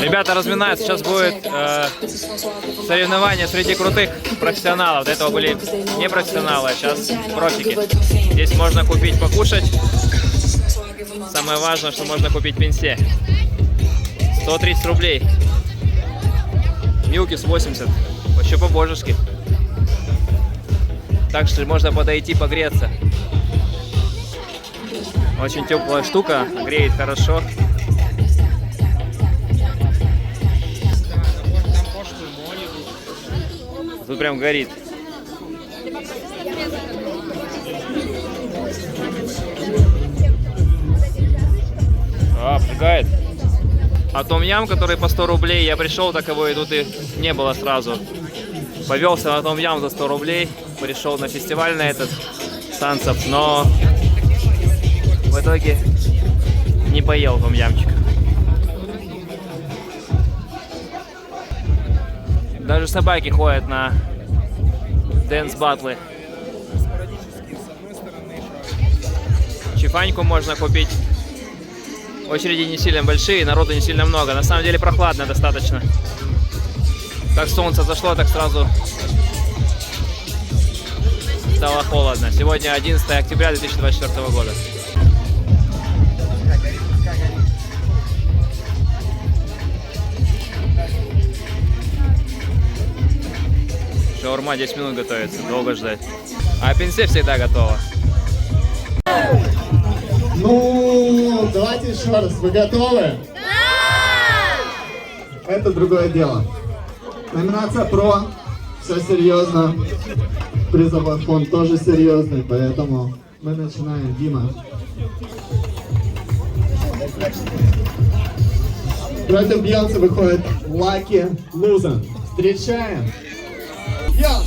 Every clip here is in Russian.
Ребята разминаются, сейчас будет соревнование среди крутых профессионалов. До этого были не профессионалы, а сейчас профики. Здесь можно купить покушать. Самое важное, что можно купить пенсне. 130 рублей. Милкис 80. Вообще по-божески. Так что можно подойти погреться. Очень теплая штука, греет хорошо. Тут прям горит. Обжигает. А том-ям, который по 100 рублей, я пришел, так его и тут и не было сразу. Повелся на том-ям за 100 рублей. Пришел на фестиваль на этот с танцев, но в итоге не поел том-ямчик. Даже собаки ходят на денс-батлы. Чифаньку можно купить. Очереди не сильно большие, народу не сильно много. На самом деле прохладно достаточно. Как солнце зашло, так сразу стало холодно. Сегодня 11 октября 2024 года. Шаурма 10 минут готовится, долго ждать. А пенсне всегда готова. Ну, давайте еще раз. Вы готовы? Да! Это другое дело. Номинация «Про». Все серьезно. Призовой фонд тоже серьезный, поэтому мы начинаем. Дима. Против Бьонса выходит Lucky Loser. Встречаем. Йо!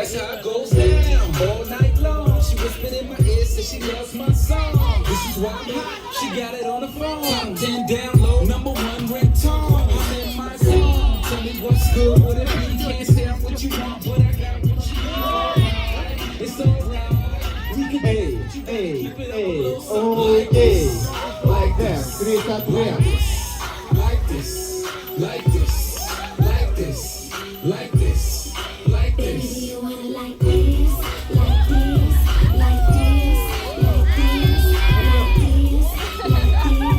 That's how it goes down all night long. She whispered in my ear, said she loves my song. This is why I'm hot. She got it on the phone. Top 10 down low, #1 ringtone. It's in my song. Tell me what's good with it. You can't say I'm what you want, but I got what you want. It's alright. We can Эй, эй, эй, ой, эй. Like that, 3 котлет. like this, like this, like this, like this, like this. Baby, you wanna like this, like this, like this, like this, like this, like this,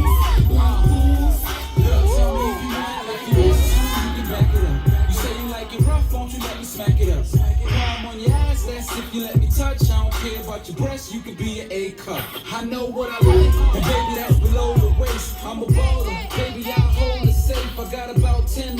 like this. Girl, tell me if you want it like you want to, you can back it up. You say you like it rough, won't you let me smack it up? While I'm on your ass, that's if you let me touch. I don't care about your breasts, you could be an A cup. I know what I like, and baby, that's below the waist. I'm a baller, baby, I'll hold it safe. I got about 10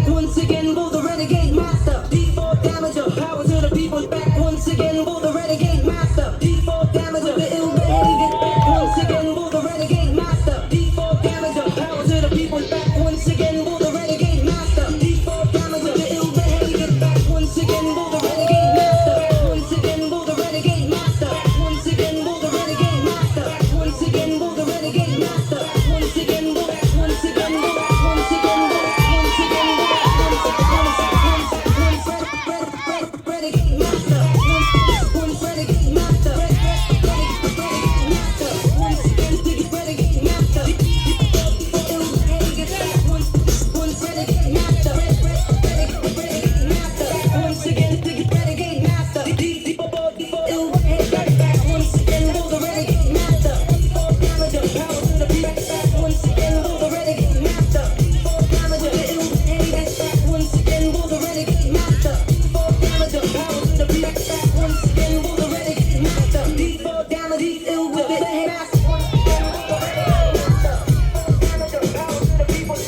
Once again, will the renegade master D4 damager, power to the people. Back once again, will the renegade master D4 damager, the ill behavior. Back once again, will the renegade master D4 damager, power to the people. Back once again, will the renegade master D4 damager, the ill behavior. Back once again, will the renegade master. Once again, will the renegade master. Once again, will the renegade master. Once again, will the renegade master. Once again, will once again, will once again, will once again, will renegade master. Once renegade master. Renegade master. Once again, renegade master. Once renegade master. Renegade master. Once again, renegade master. Once again, will the renegade master. Damager, power to the people. Once again, will the renegade master. Damager, once again, will the renegade master. Damager, power to the people. Once again, will the renegade master. D4 damager, ill with it. Master. Once again, will the renegade master. Damager, power to the people. Once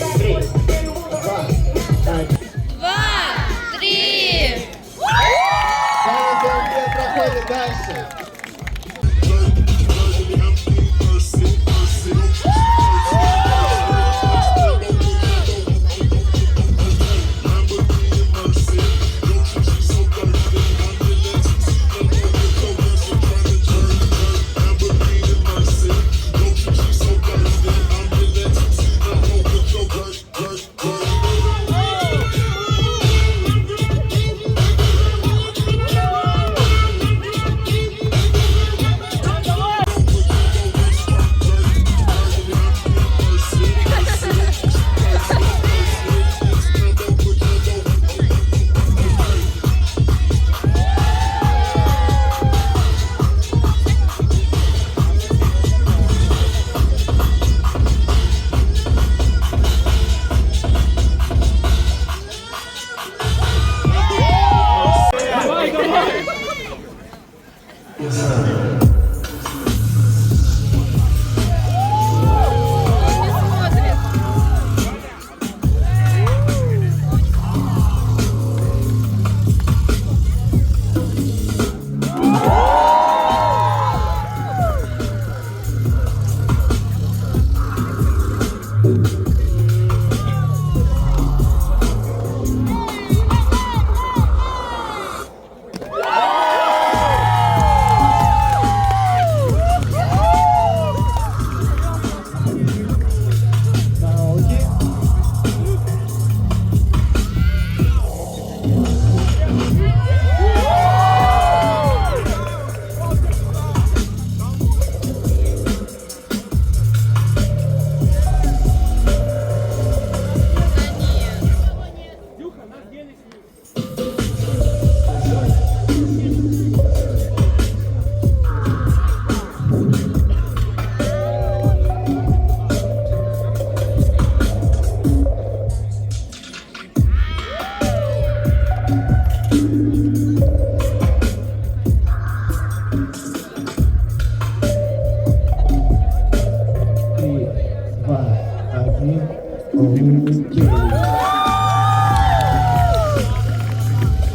again, will the renegade master. 2, 3. Самый первый проходит дальше.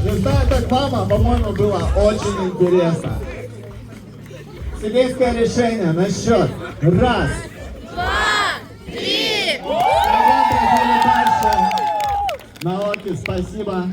Не знаю, как вам, а по-моему, было очень интересно. Сибирское решение на счет. Раз. 2, 3. Программа проходит дальше. Наоки, спасибо.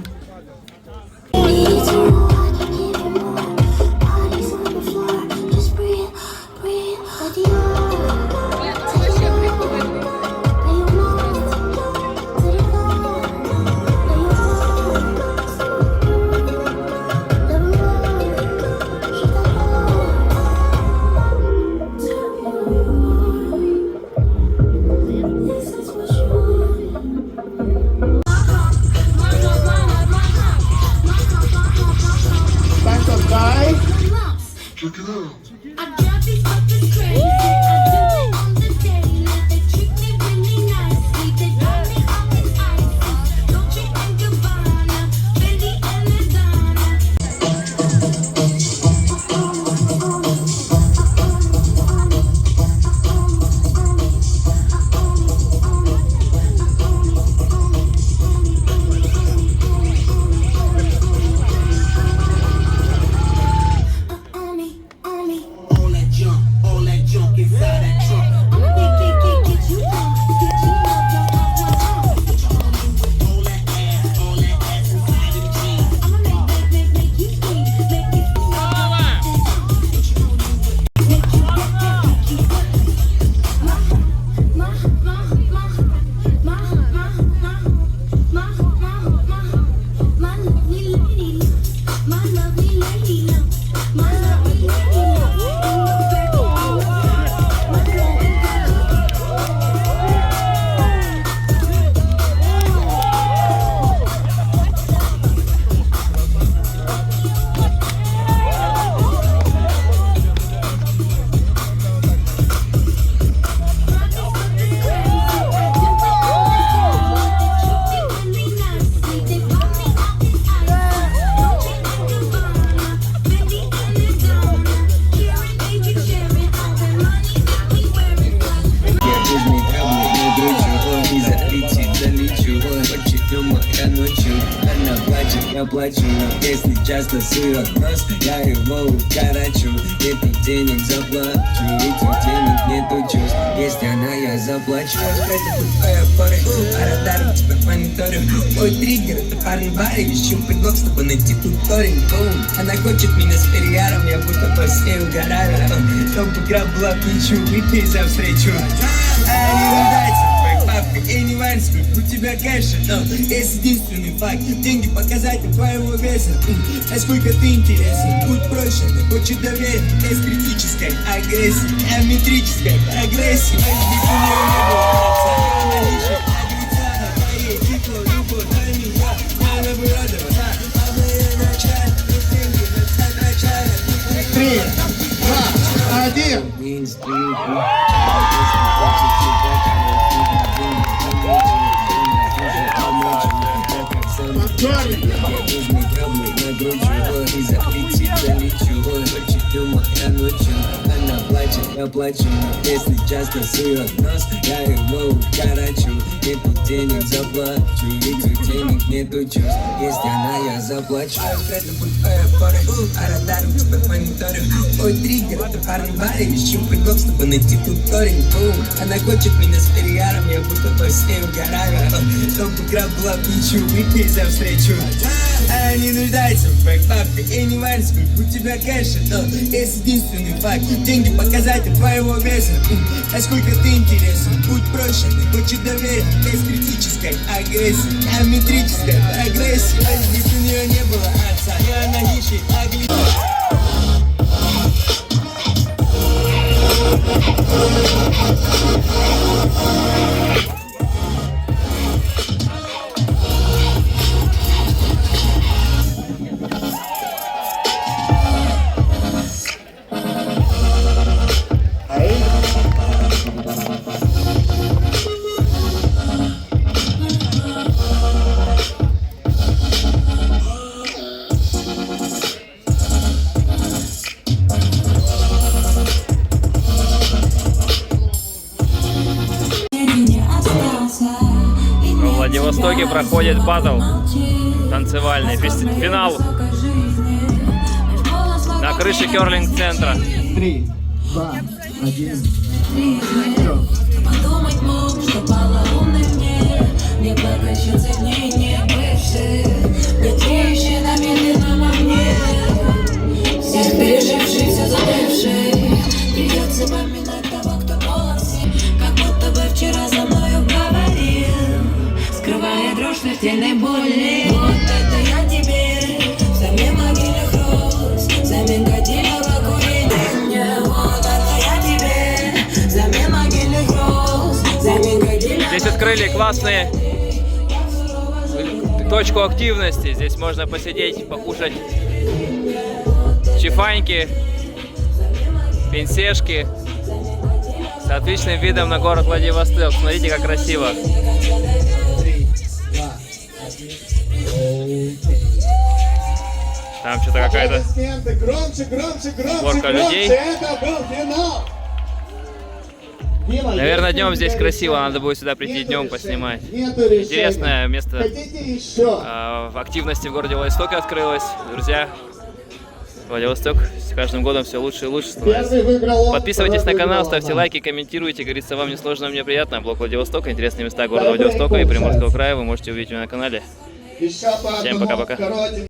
Плачу, но если часто сырок нос, я его укорочу. Нету денег, заплачу, ведь у денег нету чувств. Если она, я заплачу. А радаром тебя мониторю. Мой триггер, это парень баре. Ищу предлог, чтобы найти тут корень. Она хочет меня с перьяром, я будто по всей угораю. Чтобы игра была в ничью, выпей за встречу. Не нуждается в твоих бабках, и не важно, сколько у тебя кэша, но есть единственный факт. Деньги показатель твоего веса. Насколько ты интересен, будь проще, ты хочешь доверия. Без критической агрессии, геометрической прогрессии. Ведь у нее не было отца, она ищет агреца на твоей титул, любовь на меня. Надо бы радоваться, а в моей начале деньги затрачают. 3, 2, 1. Я плачу, но если часто сырок нос, я его укорочу. Нету денег, заплачу, ведь у денег нету чувств. Если она, я заплачу. А радаром тебя мониторю. Мой триггер, это парень баре. Ищу предлог, чтобы найти тут корень. Она хочет меня с перьяром, я будто по всей угораю. Чтобы игра была в ничью, выпей за встречу. Она не нуждается в твоих бабках, и не важно, сколько у тебя кэша, но есть единственный факт. Деньги показатель твоего веса. Насколько ты интересен, будь проще, ты хочешь доверия. Без критической агрессии, геометрической прогрессии. Ведь у нее не было отца, и она ищет агрессию. В Владивостоке проходит батл танцевальный, финал на крыше Керлинг центра. 3, 2, 1. Подумать мог, что полоумный мне. Не покачаться дней не бывших, не тлеющие на медленном огне. Всех переживших, все забывших. Придется поминать того, кто полон сил, как будто бы вчера за мною говорил, скрывая дрожь смертельной боли. Вот это я тебе, взамен могильных роз, взамен годильного курения. Вот это я тебе, взамен могильных роз, взамен годильного. Здесь открыли классные точку активности. Здесь можно посидеть, покушать чифаньки, пенсешки с отличным видом на город Владивосток. Смотрите, как красиво. 3, 2, 1. Там что-то какая-то Аплодисменты. Громче, громче, громче, сборка громче. людей. Это был финал. Дима, Наверное, есть днем здесь у тебя красиво, решение? надо будет сюда прийти Нету днем решения. поснимать. Нету решения. Интересное место Хотите еще? активности в городе Владивостоке открылось. Друзья, Владивосток с каждым годом все лучше и лучше становится. Первый выиграл он, Подписывайтесь на второй канал, выиграл ставьте она. лайки, комментируйте. Говорится, вам не сложно, мне приятно. Блог Владивостока, интересные места города Владивостока и Приморского края вы можете увидеть у меня на канале. Еще по Всем одному пока-пока. коротенькому.